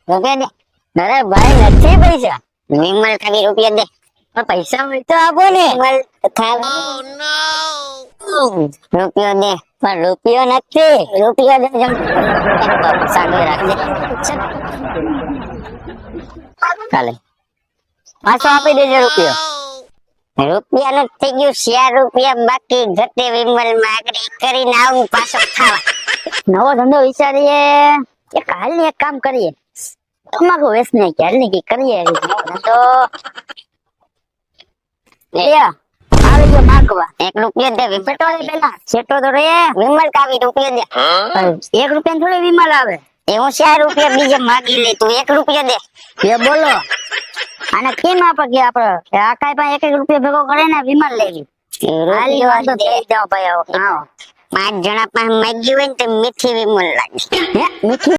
રૂપિયા દે. અરે ભાઈ નથી પૈસા. વિમલ ખાલી રૂપિયા દે. પણ પૈસા હોય તો આપો ને. વિમલ રૂપિયો દે. પણ રૂપિયો નથી. રૂપિયો દે જમ. સાંગો રાખજે. ચાલે. પાછો આપી દેજો રૂપિયો. રૂપિયા નથી થઈ ગયું. 4 રૂપિયા બાકી ઘટે વિમલ માં આગળ કરીને આવું પાછો ખાવા. નવો ધંધો વિચારીએ કે કાલ ની એક કામ કરીએ. તમાકુ વેચને કાલ ની કી કરીએ ધંધો. આવી ગયો માગવા. 1 રૂપિયો દે. વિપટો દે પેલા. સેટો તો રે. વિમલ કાવી રૂપિયો દે. 1 રૂપિયા થોડી વિમલ આવે. એ હું 4 રૂપિયા બીજે માગી લે. તું 1 રૂપિયો દે. એ બોલો. અને કેમ આપે કે આપણે આ કાઈ પાસે 1 રૂપિયો ભેગો કરે ને વિમલ લેવી. હાલી વાંધો દે જાવ ભાઈ. આવો 5 જણા પાસે માગી હોય ને તો મીઠી વિમલ લાગે. હે મીઠી